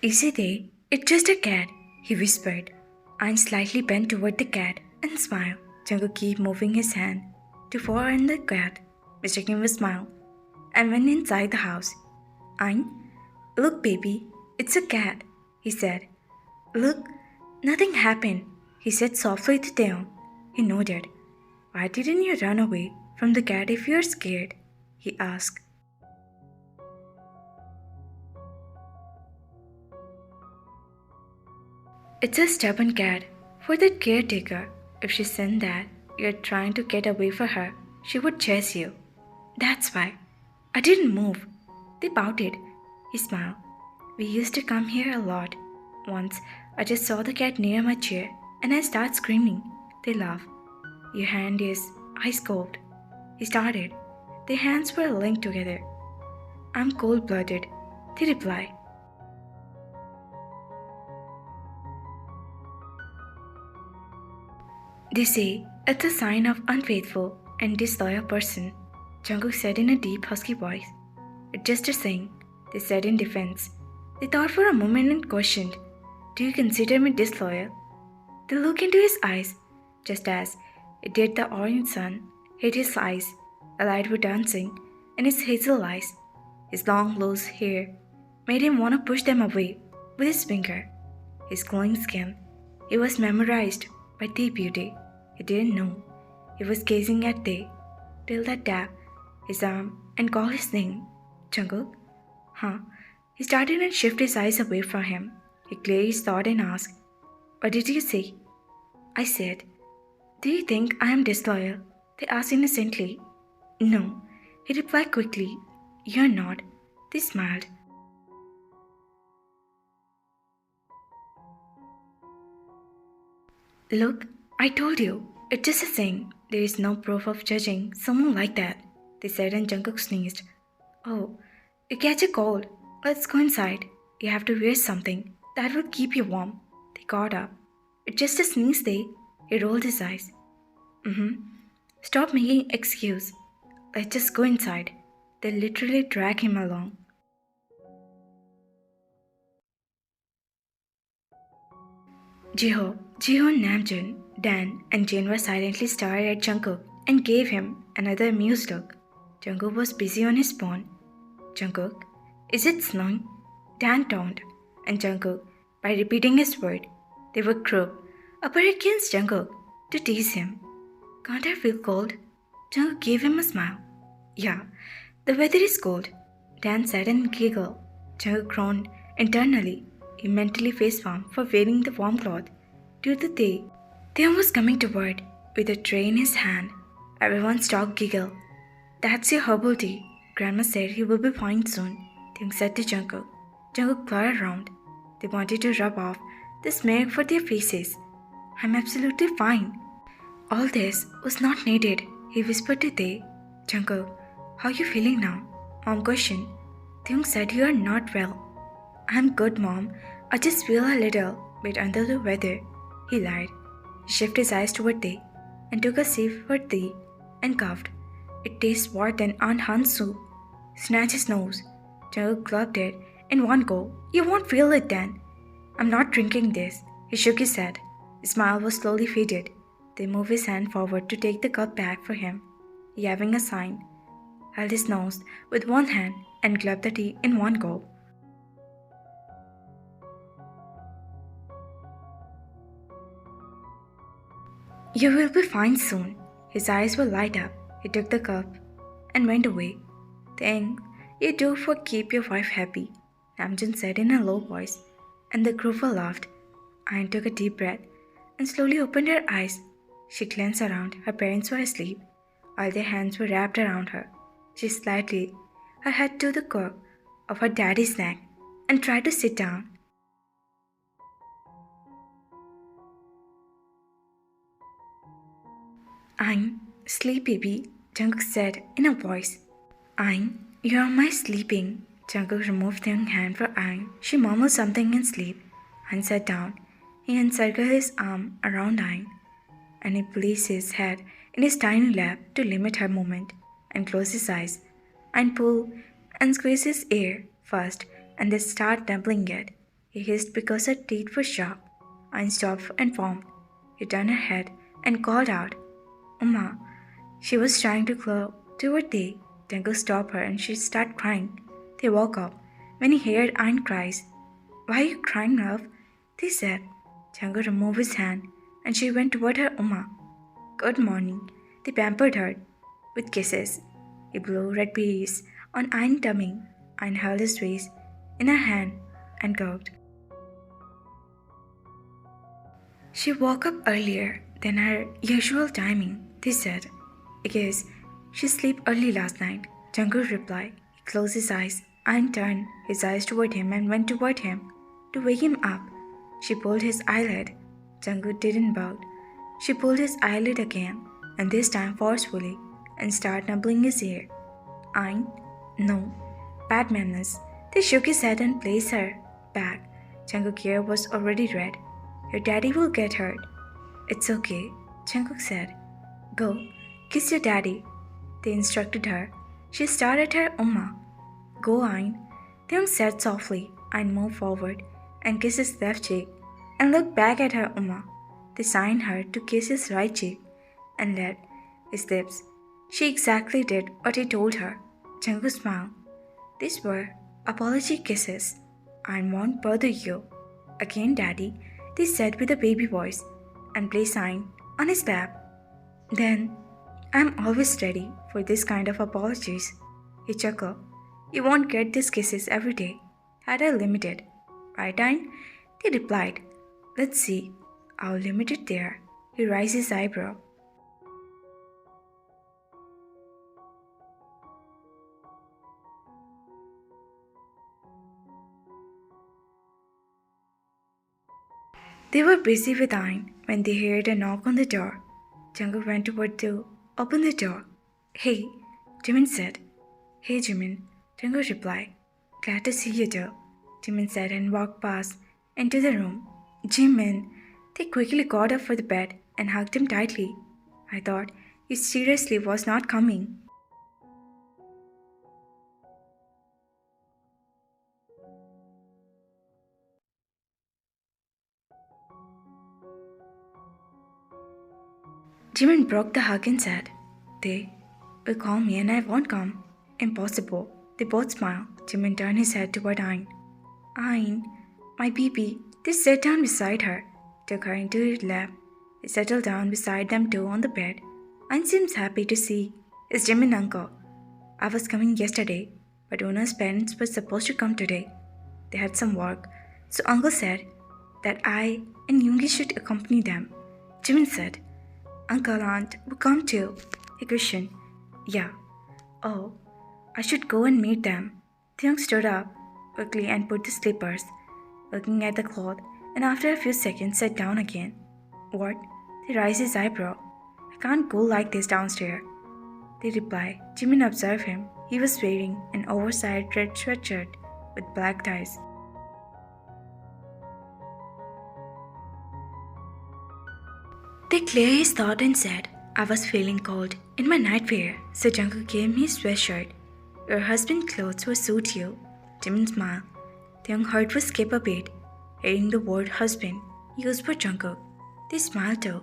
Easy day, it's just a cat, he whispered. Ain slightly bent toward the cat and smiled. Jungkook kept moving his hand to fore on the cat, mistaking a smile, and went inside the house. Ain, look baby, it's a cat, he said. Look, nothing happened, he said softly to Taehyung. He nodded. Why didn't you run away from the cat if you're scared? He asked. It's a stubborn cat. For the caretaker, if she sent that you're trying to get away from her, she would chase you. That's why. I didn't move. They pouted. He smiled. We used to come here a lot. Once, I just saw the cat near my chair and I started screaming. They laughed. Your hand is ice cold. He started. Their hands were linked together. I'm cold blooded. They replied. They say it's a sign of unfaithful and disloyal person, Jungkook said in a deep husky voice. It's just a saying, they said in defense. They thought for a moment and questioned, do you consider me disloyal? They looked into his eyes, just as it did the orange sun hit his eyes. A light was dancing in his hazel eyes. His long loose hair made him want to push them away with his finger. His glowing skin, he was memorized by their beauty. He didn't know. He was gazing at they till that tap his arm and call his name. Jungkook? Huh? He started and shifted his eyes away from him. He cleared his thought and asked, what did you say? I said, do you think I am disloyal? They asked innocently. No. He replied quickly, you're not. They smiled. Look, I told you, it's just a saying. There is no proof of judging someone like that, they said and Jungkook sneezed. Oh, you catch a cold. Let's go inside. You have to wear something that will keep you warm. They got up. It's just a sneeze day. He rolled his eyes. Stop making excuse. Let's just go inside. They literally drag him along. Jiho, Namjoon, Dan, and Jin were silently staring at Jungkook and gave him another amused look. Jungkook was busy on his phone. Jungkook, is it snowing? Dan taunted, and Jungkook, by repeating his word, they were grouped up against Jungkook to tease him. Can't I feel cold? Jungkook gave him a smile. Yeah, the weather is cold. Dan said and giggled. Jungkook groaned internally. He mentally face-palmed for wearing the warm cloth due to the day. Taehyung was coming toward with a tray in his hand. Everyone stopped giggle. That's your herbal tea. Grandma said he will be fine soon. Taehyung said to Jungkook. Jungkook glared around. They wanted to rub off the smear for their faces. I'm absolutely fine. All this was not needed, he whispered to Tae. Jungkook, how are you feeling now? Mom questioned. Taehyung said you are not well. I'm good, Mom. I just feel a little bit under the weather. He lied. He shifted his eyes toward Tae and took a sip for tea and coughed. It tastes worse than Aunt Han's soup. Snatched his nose. Jungkook gulped it in one go. You won't feel it then. I'm not drinking this. He shook his head. His smile was slowly faded. They moved his hand forward to take the cup back for him. He, having a sign, held his nose with one hand and gulped the tea in one go. You will be fine soon. His eyes will light up. He took the cup and went away. Thanks, you do for keep your wife happy, Namjoon said in a low voice, and the group all laughed. Aien took a deep breath and slowly opened her eyes. She glanced around. Her parents were asleep. All their hands were wrapped around her. She slid her head to the curve of her daddy's neck and tried to sit down. I'm sleep, baby, Jungkook said in a voice. Aien, you are my sleeping. Jungkook removed the hand for Aien. She murmured something in sleep. Aien sat down. He encircled his arm around Aien, and he placed his head in his tiny lap to limit her movement, and closed his eyes, and pulled and squeezed his ear first, and then start doubling it. He hissed because her teeth were sharp. Aien stopped and foamed. He turned her head and called out, Uma. She was trying to claw toward Tae. Taekook stopped her and she started crying. They woke up. When he heard Aien cries, Why are you crying, love? They said. Taekook removed his hand and she went toward her Uma. Good morning. They pampered her with kisses. He blew red berries on Aien's tummy. Aien held his face in her hand and cooked. She woke up earlier than her usual timing, they said. I guess she slept early last night, Jungkook replied. He closed his eyes. Aien turned his eyes toward him and went toward him to wake him up. She pulled his eyelid. Jungkook didn't budge. She pulled his eyelid again, and this time forcefully, and started nubbling his ear. Aien, no. Bad manners. They shook his head and placed her back. Jungkook's ear was already red. Your daddy will get hurt. It's okay, Jungkook said. Go, kiss your daddy. They instructed her. She stared at her Uma. Go, Aien. Taehyung said softly. Aien moved forward and kissed his left cheek and looked back at her Uma. They signed her to kiss his right cheek and let his lips. She exactly did what he told her. Jungkook smiled. These were apology kisses. Aien won't bother you. Again, daddy, they said with a baby voice, and placed Aien on his lap. Then, I'm always ready for this kind of apologies. He chuckled. You won't get these kisses every day. Had I limited, right, Aien? They replied. Let's see. I'll limit it there. He raised his eyebrow. They were busy with Aien when they heard a knock on the door. Jungkook went toward to open the door. Hey, Jimin said. Hey, Jimin, Jungkook replied. Glad to see you, too, Jimin said and walked past into the room. Jimin, they quickly got up for the bed and hugged him tightly. I thought you seriously was not coming. Jimin broke the hug and said, They will call me and I won't come. Impossible. They both smiled. Jimin turned his head toward Aien. Aien, my baby. They sat down beside her, took her into his lap. He settled down beside them too on the bed. Aien seems happy to see his Jimin uncle. I was coming yesterday, but Una's parents were supposed to come today. They had some work, so uncle said that I and Yoongi should accompany them. Jimin said, Uncle, Aunt will come too. He questioned. Yeah. Oh, I should go and meet them. Taehyung stood up quickly and put the slippers, looking at the cloth, and after a few seconds sat down again. What? They raised his eyebrow. I can't go like this downstairs. They replied. Jimin observed him. He was wearing an oversized red sweatshirt with black ties. They cleared his thought and said, I was feeling cold in my nightwear, so Jungkook gave me his sweatshirt. Your husband's clothes will suit you. Jimin smiled. Taehyung heart was skip a beat, hearing the word husband used for Jungkook. They smiled too.